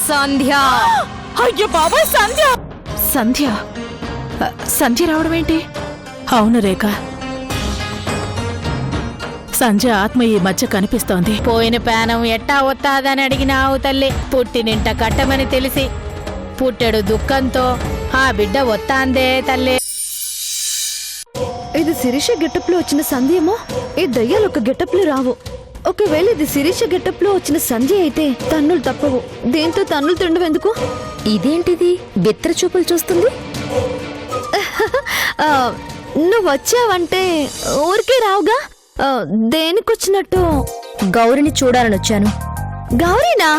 సంధ్య. అయ్యో బాబాయ్, సంధ్య! సంధ్య సంధ్య రావడం ఏంటి? అవును రేఖ, సంధ్య ఆత్మ ఈ మధ్య కనిపిస్తోంది. పోయిన పేనం ఎట్టా వస్తాదని అడిగినావు తల్లి. పుట్టినింట కట్టమని తెలిసి పుట్టెడు దుఃఖంతో ఆ బిడ్డ వస్తాందే తల్లి. ఇది శిరీష గెటప్ లో వచ్చిన సంధ్యేమో. ఈ దయ్యాలు ఒక గెటప్ లో రావు. ఒకవేళ ఇది శిరీష గెటప్ లో వచ్చిన సంధ్య అయితే తన్నులు తప్పవు. దేంతో తన్నులు తిండం ఎందుకు? ఇదేంటిది బిత్ర చూపులు చూస్తుంది? నువ్వు వచ్చావంటే ఊరికే రావుగా. దేనికొచ్చినట్టు? గౌరిని చూడాలని వచ్చాను. గౌరీనా?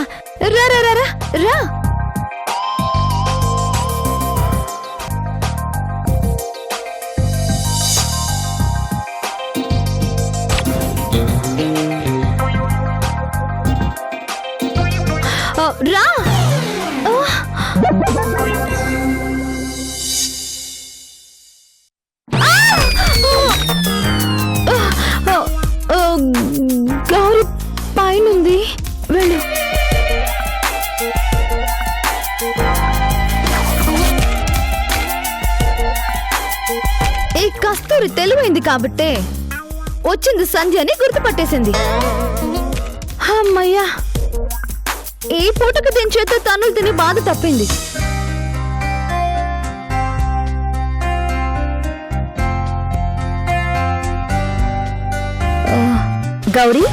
రా రా రా రా రా. రా. గౌరీ పైనుంది, వెళ్ళు. ఈ కస్తూరి తెలివైంది కాబట్టే వచ్చింది సంధ్య అని గుర్తుపట్టేసింది. అమ్మయ్యా, ఈ పూటకు దీని చేత తన్నులు తిని బాధ తప్పింది. గౌరీ,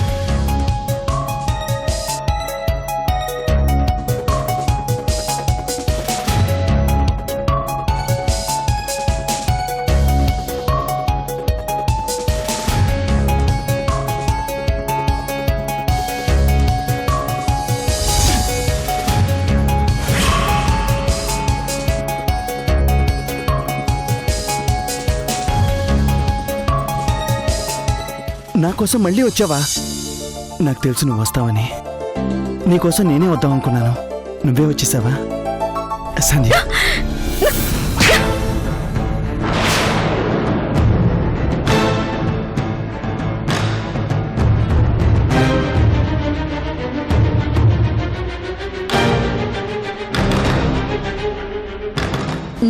నా కోసం మళ్ళీ వచ్చావా? నాకు తెలుసు నువ్వు వస్తావని. నీకోసం నేనే వద్దాం అనుకున్నాను, నువ్వే వచ్చేసావా? సంధ్య,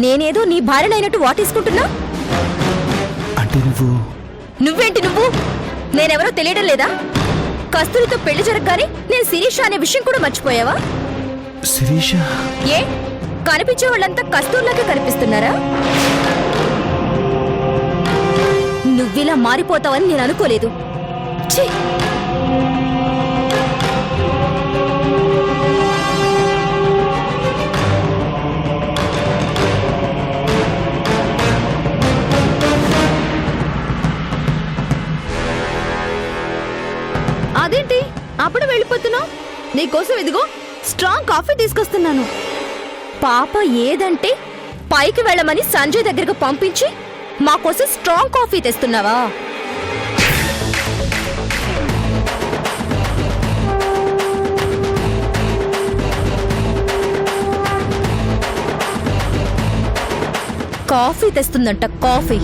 నేనేదో నీ భార్యనైనట్టు వాటేసుకుంటున్నా. అంటే నువ్వేంటి నువ్వు? నేనెవరో తెలియడం లేదా? కస్తూరితో పెళ్లి జరగగానే నేను శిరీష అనే విషయం కూడా మర్చిపోయావా? శిరీష? ఏ కనిపించే వాళ్ళంతా కస్తూర్లాగా కనిపిస్తున్నారా? నువ్విలా మారిపోతావని నేను అనుకోలేదు. ఛీ! అదేంటి అప్పుడు వెళ్ళిపోతున్నావు? నీకోసం ఇదిగో స్ట్రాంగ్ కాఫీ తీసుకొస్తున్నాను. పాప ఏదంటే పైకి వెళ్ళమని సంజయ్ దగ్గరకు పంపించి మా కోసం స్ట్రాంగ్ కాఫీ తెస్తున్నావా? కాఫీ తెస్తుందంట, కాఫీ.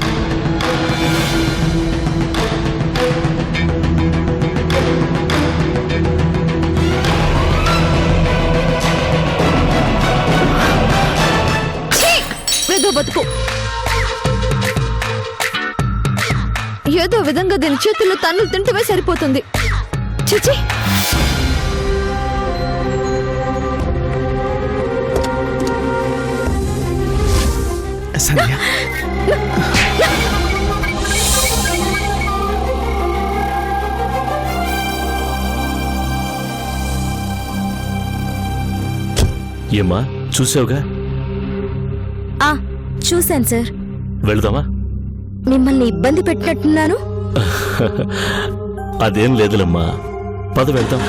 ఏదో బతుకు, ఏదో విధంగా దీని చేతుల్లో తన్నులు తింటమే సరిపోతుంది. చిచి, సంధ్య, ఏమ్మా చూసావుగా? చూశాను సార్. వెళదామా? మిమ్మల్ని ఇబ్బంది పెట్టినట్టున్నాను. అదేం లేదులమ్మా, పద వెళ్తాం.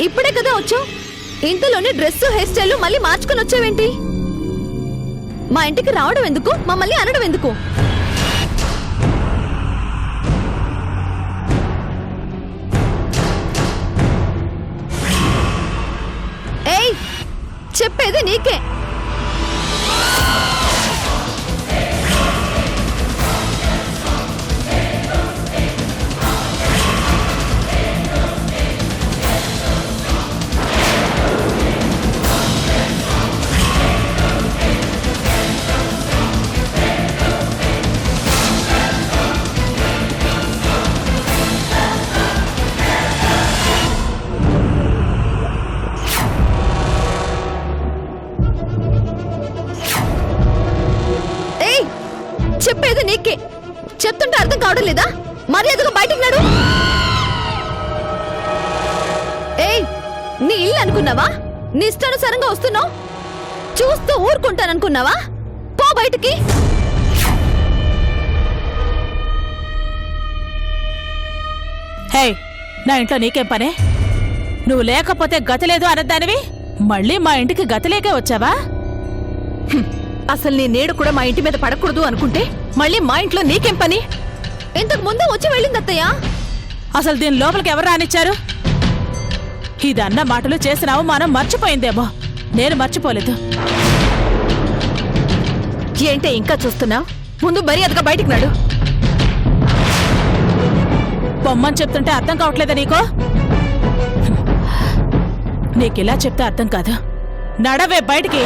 ఇప్పుడే కదా వచ్చావు, ఇంతలోనే డ్రెస్ హెయిర్ స్టైల్ మళ్ళీ మార్చుకొని వచ్చావేంటి? మా ఇంటికి రావడం ఎందుకు, మమ్మల్ని అనడం ఎందుకు? ఏయ్, చెప్పేది నీకే. చెప్పేది నీకే, చెప్తుంటే అర్థం కావడం లేదా? మర్యాదగా బయటికి నడు. ఏయ్, నీ ఇల్లు అనుకున్నావా? నీ ఇష్టానుసారంగా వస్తున్నావు, చూస్తూ ఊరుకుంటాననుకున్నావా? పో బయటికి. హే, నా ఇంట్లో నీకేం పనే? నువ్వు లేకపోతే గతి లేదు అనద్దానివి మళ్ళీ మా ఇంటికి గతిలేకే వచ్చావా? అసలు నీ నేడు కూడా మా ఇంటి మీద పడకూడదు అనుకుంటే మళ్ళీ మా ఇంట్లో నీకేం పని? ఇంతకు ముందే వచ్చి వెళ్ళింది అత్తయ్య. అసలు దీని లోపలికి ఎవరు రానిచ్చారు? ఇదన్న మాటలు చేసిన అవమానం మర్చిపోయిందేమో, నేను మర్చిపోలేదు. ఏంటే ఇంకా చూస్తున్నావు? ముందు మర్యాదగా బయటికి నడు. బొమ్మని చెప్తుంటే అర్థం కావట్లేదా నీకో? నీకిలా చెప్తే అర్థం కాదు, నడవే బయటికి.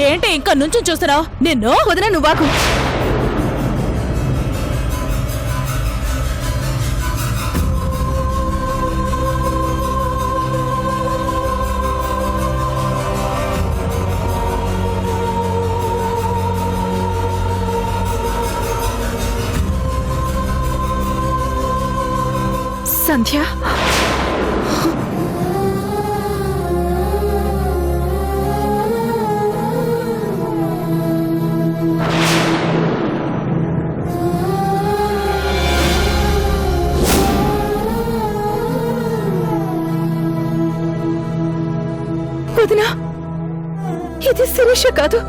ఏంటి ఇంకా నుంచి చూస్తున్నావు? నిన్ను వదిన, నువ్వాకు. సంధ్య, వదినా, ఇది శిరీష కాదు,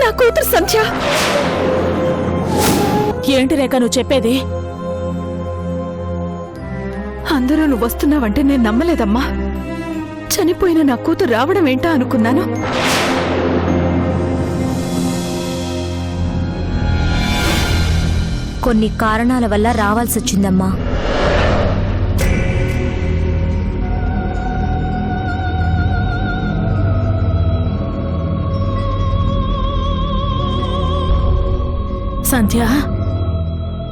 నా కూతురు సంధ్య. ఏంటి రేఖ నువ్వు చెప్పేది? అందరూ నువ్వు వస్తున్నావంటే నేను నమ్మలేదమ్మా. చనిపోయిన నా కూతురు రావడం ఏంటా అనుకున్నాను. కొన్ని కారణాల వల్ల రావాల్సొచ్చిందమ్మా. సంధ్య,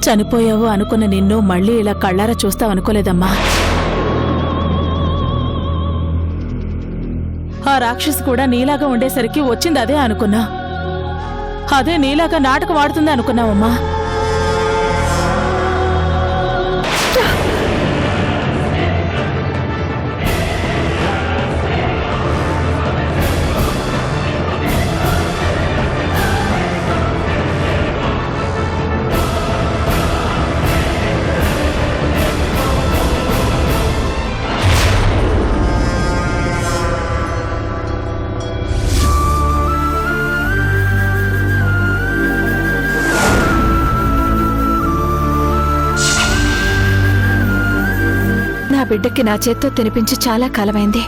చనిపోయావు అనుకున్న నిన్ను మళ్ళీ ఇలా కళ్ళారా చూస్తావనుకోలేదమ్మా. ఆ రాక్షసి కూడా నీలాగా ఉండేసరికి వచ్చింది అదే అనుకున్నా. అదే నీలాగా నాటకం ఆడుతుంది అనుకున్నావమ్మా. నా బిడ్డకి నా చేత్తో తినిపించి చాలా కాలమైంది.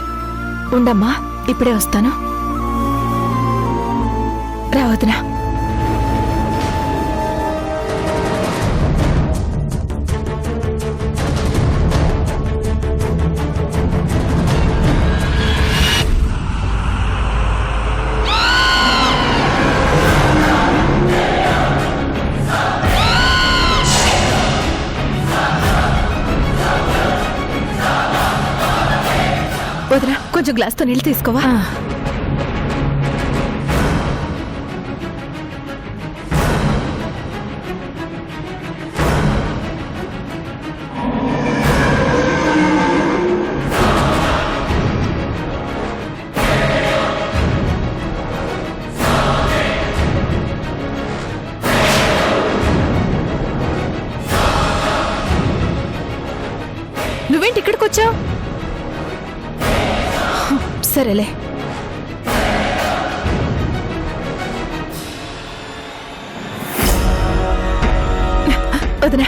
ఉండమ్మా, ఇప్పుడే వస్తాను. రావద్దునా. వదినా, కొంచెం గ్లాస్తో నీళ్ళు తీసుకోవా? వచ్చావు? సరేలే. వదినా,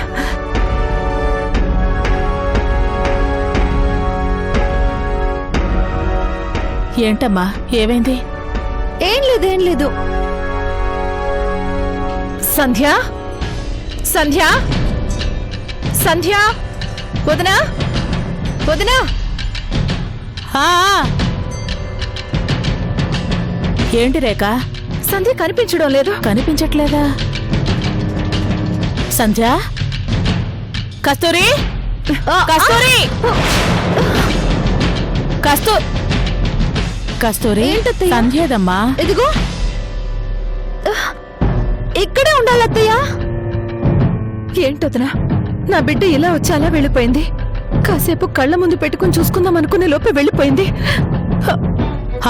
ఏంటమ్మా ఏమైంది? ఏం లేదు. సంధ్య, సంధ్య, సంధ్య, వదినా, వదినా. ఆ, ఏంటి రేఖ? సంధ్య కనిపించడం లేదు. కనిపించట్లేదా? సంధ్య, కస్తూరి, కస్తూరి, కస్తూరి, ఏంటత్తయ్య? సంధ్యేదమ్మా. ఇదిగో ఇక్కడే ఉండాలి అత్తయ్య. ఏంటొదనా, నా బిడ్డ ఇలా వచ్చి అలా వెళ్ళిపోయింది. కాసేపు కళ్ళ ముందు పెట్టుకుని చూసుకుందాం అనుకునే లోపే వెళ్ళిపోయింది.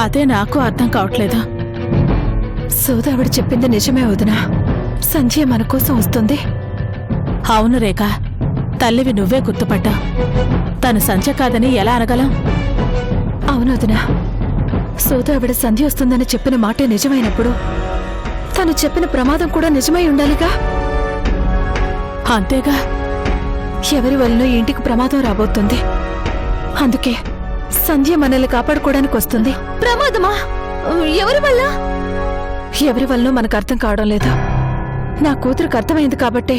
అదే నాకు అర్థం కావట్లేదు. సోదావిడ చెప్పింది నిజమే వదినా. సంధ్య మన కోసం వస్తుంది. అవును రేఖ, తల్లివి నువ్వే గుర్తుపట్టావు. తను సంధ్య కాదని ఎలా అనగలం? అవును వదినా, సోదావిడ సంధ్య వస్తుందని చెప్పిన మాటే నిజమైనప్పుడు తను చెప్పిన ప్రమాదం కూడా నిజమై ఉండాలిగా. అంతేగా. ఎవరి వల్ల ఇంటికి ప్రమాదం రాబోతుంది. అందుకే సంధ్య మనల్ని కాపాడుకోవడానికి వస్తుంది. ప్రమాదమా? ఎవరి వల్ల? ఎవరి వల్ల మనకు అర్థం కావడం లేదు. నా కూతురికి అర్థమైంది కాబట్టే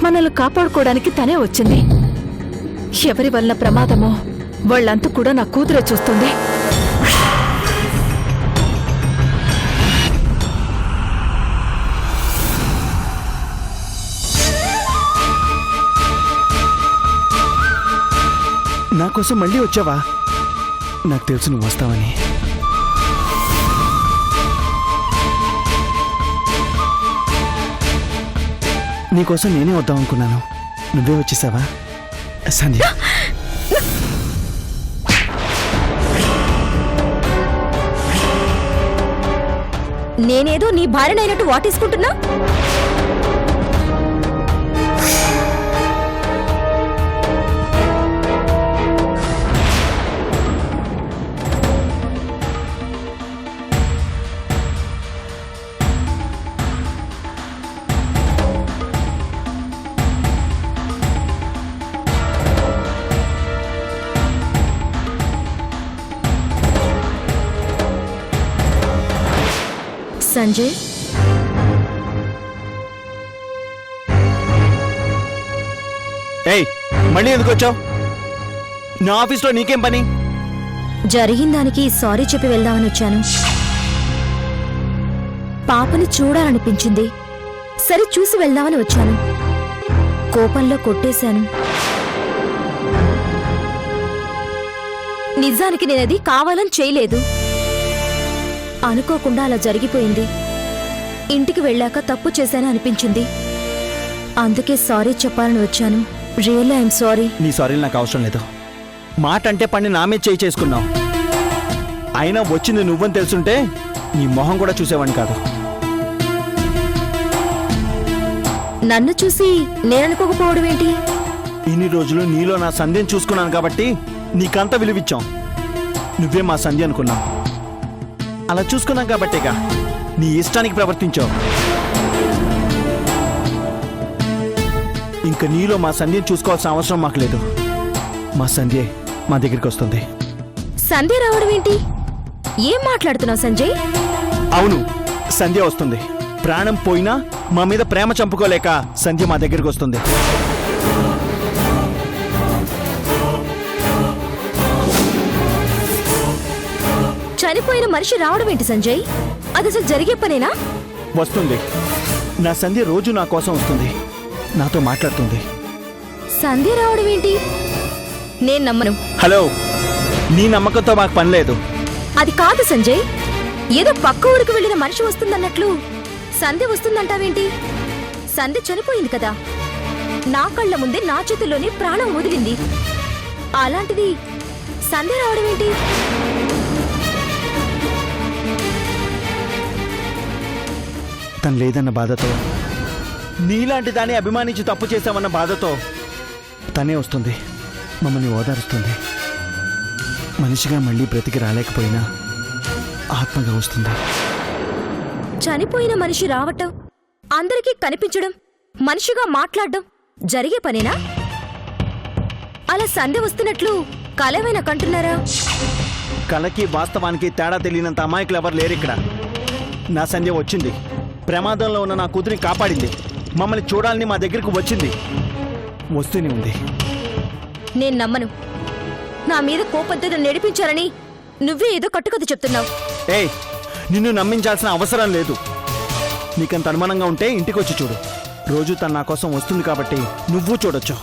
మనల్ని కాపాడుకోవడానికి తనే వచ్చింది. ఎవరి వల్ల ప్రమాదమో వాళ్ళంతా కూడా నా కూతురే చూస్తుంది. నా కోసం మళ్ళీ వచ్చావా? నాకు తెలుసు నువ్వు వస్తావని. నీకోసం నేనే వద్దాం అనుకున్నాను. నువ్వే వచ్చేసావా సంధ్య? నేనేదో నీ భార్యనైనట్టు వాటేసుకుంటున్నా. సంజయ్, ఏయ్, మళ్ళీ ఎందుకు వచ్చావు? నా ఆఫీస్లో నీకేం పని? జరిగిన దానికి సారీ చెప్పి వెళ్దామని వచ్చాను. పాపని చూడాలనిపించింది, సరే చూసి వెళ్దామని వచ్చాను. కోపంలో కొట్టేశాను. నిజానికి నేనది కావాలని చేయలేదు. అనుకోకుండా అలా జరిగిపోయింది. ఇంటికి వెళ్ళాక తప్పు చేశాను అనిపించింది. అందుకే సారీ చెప్పాలని వచ్చాను. Really I'm sorry. నీ సారీలు నాకు అవసరం లేదు. మాట అంటే పని నామే చేయి చేసుకున్నావు. అయినా వచ్చింది నువ్వని తెలుసుంటే నీ మొహం కూడా చూసేవాడిని కాదు. నన్ను చూసి నేననుకోకపోవడం ఏంటి? ఇన్ని రోజులు నీలో నా సంధ్యను చూసుకున్నాను కాబట్టి నీకంత విలువిచ్చాం. నువ్వే మా సంధ్య అనుకున్నావు. అలా చూసుకున్నాం కాబట్టేగా నీ ఇష్టానికి ప్రవర్తించావు. ఇంక నీలో మా సంధ్యను చూసుకోవాల్సిన అవసరం మాకు లేదు. మా సంధ్యే మా దగ్గరికి వస్తుంది. సంధ్య రావడం ఏంటి? ఏం మాట్లాడుతున్నావు సంజయ్? అవును, సంధ్య వస్తుంది. ప్రాణం పోయినా మా మీద ప్రేమ చంపుకోలేక సంధ్య మా దగ్గరికి వస్తుంది. చనిపోయిన మనిషి రావడం ఏంటి సంజయ్? అది అసలు జరిగే పనేనా? వస్తుంది. నా సంధ్య రోజు నా కోసం వస్తుంది, నాతో మాట్లాడుతుంది. సంధ్య రావడం ఏంటి? నేను నమ్మను. హలో, నీ నమ్మకంతో మాకు పని లేదు. అది కాదు సంజయ్, ఏదో పక్క ఊరికి వెళ్ళిన మనిషి వస్తుందన్నట్లు సంధ్య వస్తుందంటావేంటి? సంధ్య చనిపోయింది కదా, నా కళ్ళ ముందే నా చేతుల్లోనే ప్రాణం వదిలింది. అలాంటిది సంధ్య రావడం ఏంటి? తను లేదన్న బాధతో, నీలాంటి దాన్ని అభిమానించి తప్పు చేశామన్న బాధతో తనే వస్తుంది. మమ్మల్ని ఓదారుస్తుంది. మనిషిగా మళ్ళీ బ్రతికి రాలేకపోయినా ఆత్మగా వస్తుంది. చనిపోయిన మనిషి రావటం, అందరికీ కనిపించడం, మనిషిగా మాట్లాడడం జరిగే పనేనా? అలా సంధ్య వస్తున్నట్లు కలవేనా కంటున్నారా? కళకి వాస్తవానికి తేడా తెలియనంత అమాయకులు ఎవరు లేరు ఇక్కడ. నా సంధ్య వచ్చింది, ప్రమాదంలో ఉన్న నా కూతురిని కాపాడింది, మమ్మల్ని చూడాలని మా దగ్గరకు వచ్చింది, వస్తూనే ఉంది. నేను నమ్మను. నా మీద కోపంతో నన్ను నడిపించాలని నువ్వే ఏదో కట్టుకథ చెప్తున్నావు. ఏయ్, నిన్ను నమ్మించాల్సిన అవసరం లేదు. నీకంత అనుమానంగా ఉంటే ఇంటికి వచ్చి చూడు. రోజు తను నా కోసం వస్తుంది కాబట్టి నువ్వు చూడొచ్చు.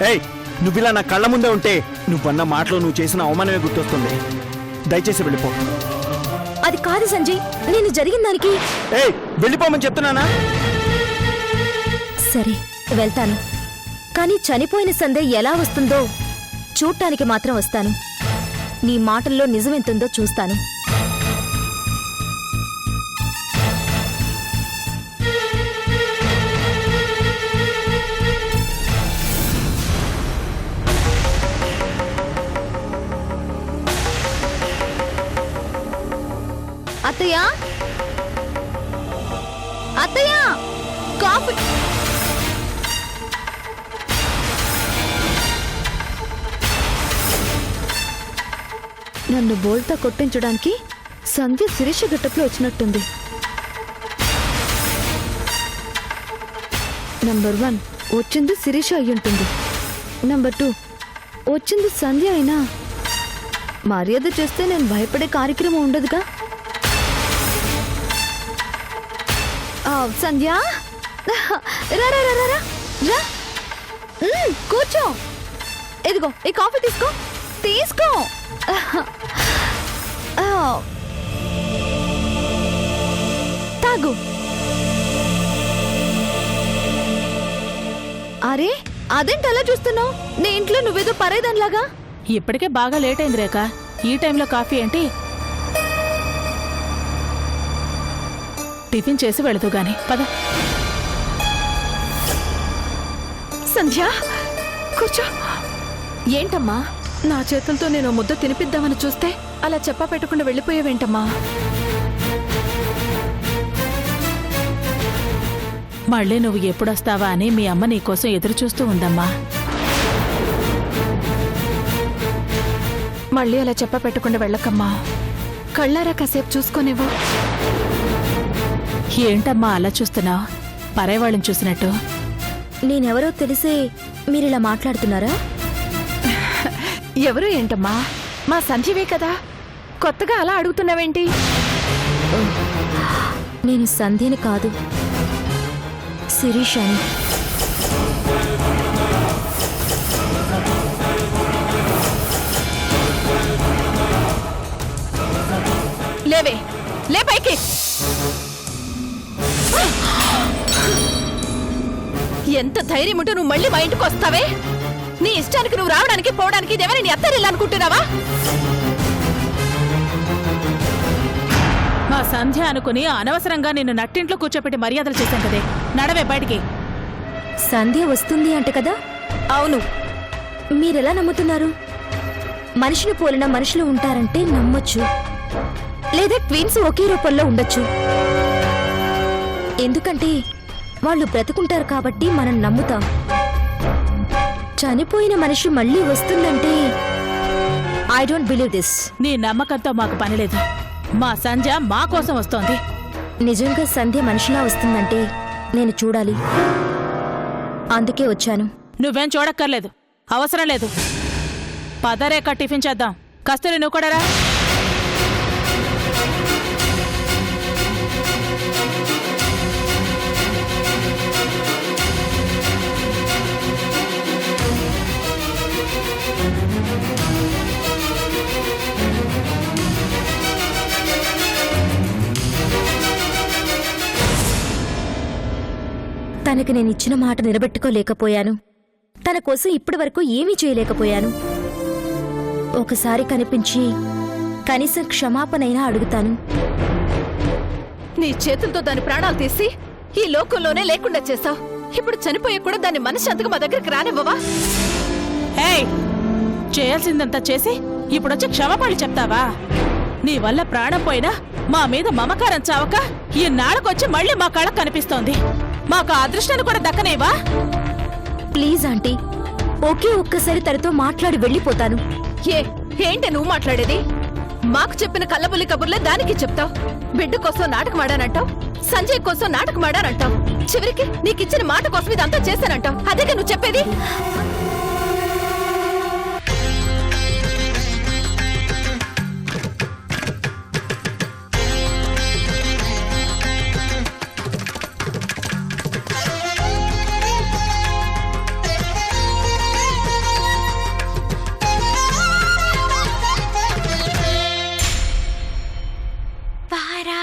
ఏయ్, నువ్విలా నా కళ్ళ ముందే ఉంటే నువ్వన్న మాటలో నువ్వు చేసిన అవమానమే గుర్తొస్తుంది. దయచేసి వెళ్ళిపో. అది కాదు సంజయ్, నేను జరిగిన దానికి. ఏయ్, వెళ్ళిపోమని చెప్తున్నానా? సరే, వెళ్తాను. కానీ చనిపోయిన సంధ్య ఎలా వస్తుందో చూడటానికి మాత్రం వస్తాను. నీ మాటల్లో నిజమెంతుందో చూస్తాను. అత్తయ్య, అత్తయ్య, కాఫీ. నన్ను బోల్తా కొట్టించడానికి సంధ్య శిరీష గెటప్లో వచ్చినట్టుంది. నంబర్ 1 వచ్చింది శిరీష అయ్యుంటుంది. నంబర్ 2 వచ్చింది సంధ్య అయినా మర్యాద చేస్తే నేను భయపడే కార్యక్రమం ఉండదుగా. సంధ్య, రా రా రా రా రా, కూర్చో. ఇదిగో ఈ కాఫీ తీసుకో, తీసుకో. తాగు. అరే, అదేంటి అలా చూస్తున్నావు? నీ ఇంట్లో నువ్వేదో పరేదానిలాగా. ఇప్పటికే బాగా లేట్ అయింది రేఖ. ఈ టైంలో కాఫీ ఏంటి? టిఫిన్ చేసి వెళదు గాని పద. సంధ్య, కూర్చో. ఏంటమ్మా? నా చేతులతో నేను ముద్ద తినిపిద్దామని చూస్తే అలా చెప్పా పెట్టకుండా వెళ్ళిపోయావేంటమ్మా? మళ్ళీ నువ్వు ఎప్పుడొస్తావా అని మీ అమ్మ నీకోసం ఎదురు చూస్తూ ఉందమ్మా. మళ్ళీ అలా చెప్పా పెట్టకుండా వెళ్ళకమ్మా. కళ్ళారా కాసేపు చూసుకోనివ్వు. ఏంటమ్మా అలా చూస్తున్నావు? పరాయివాళ్ళని చూసినట్టు. నేనెవరో తెలిసే మీరిలా మాట్లాడుతున్నారా? ఎవరు ఏంటమ్మా? మా సంధ్యవే కదా. కొత్తగా అలా అడుగుతున్నావేంటి? నేను సంధ్యని కాదు, శిరీషని. లేవే, లే పైకి. ఎంత ధైర్యం ఉంటే నువ్వు మళ్ళీ మా ఇంటికి వస్తావే? నీ ఇష్టానికి నువ్వు రావడానికి పోవడానికి ఇదేమని నీ అత్తరిల్లు అనుకుంటున్నావా? మా సంధ్య అనుకుని అనవసరంగా నిన్ను నట్టింట్లో కూర్చోపెట్టి మర్యాదలు చేశాం కదే. నడవే బయటికి. సంధ్య వస్తుంది అంట కదా? అవును. మీరెలా నమ్ముతున్నారు? మనిషిని పోలిన మనుషులు ఉంటారంటే నమ్మొచ్చు, లేదా ట్విన్స్ ఒకే రూపంలో ఉండొచ్చు. ఎందుకంటే వాళ్ళు బ్రతుకుంటారు కాబట్టి మనం నమ్ముతాం. చనిపోయిన మనిషి మళ్ళీ వస్తుందంటే ఐ డోంట్ బిలీవ్ దిస్. నీ నమ్మకంతో మాకు పనిలేదు. మా సంధ్య మా కోసం వస్తోంది. నిజంగా సంధ్య మనిషిలా వస్తుందంటే నేను చూడాలి. అందుకే వచ్చాను. నువ్వేం చూడక్కర్లేదు, అవసరం లేదు. పదరేక టిఫిన్ చేద్దాం. కస్తూరి నువ్వు కూడా రా. తనకి నేను ఇచ్చిన మాట నిలబెట్టుకోలేకపోయాను. తన కోసం ఇప్పటి వరకు ఏమీ చేయలేకపోయాను. ఒకసారి కనిపించి కనీసం క్షమాపణైనా అడుగుతాను. నీ చేతులతో దాని ప్రాణాలు తీసి ఈ లోకంలోనే లేకుండా చేస్తావు. ఇప్పుడు చనిపోయే కూడా దాన్ని మనశ్శాంతిగా మా దగ్గరికి రానివ్వవా? ఏయ్, చేయాల్సిందంతా చేసి ఇప్పుడొచ్చి క్షమాపణలు చెప్తావా? నీ వల్ల ప్రాణం పోయినా మా మీద మమకారం చావక ఈ నాళ్ళకొచ్చి మళ్ళీ మా కళకు కనిపిస్తోంది. మాకు ఆ అదృష్టాన్ని కూడా దక్కనేవా? ప్లీజ్ ఆంటీ, ఒకే ఒక్కసారి తనతో మాట్లాడి వెళ్ళిపోతాను. ఏంటి నువ్వు మాట్లాడేది? మాకు చెప్పిన కళ్ళబుల్లి కబుర్లే దానికి చెప్తావు. బిడ్డ కోసం నాటకమాడానంటావు, సంజయ్ కోసం నాటకమాడానంటావు, చివరికి నీకిచ్చిన మాట కోసం ఇదంతా చేశానంటావు. అదేగా నువ్వు చెప్పేది? వారా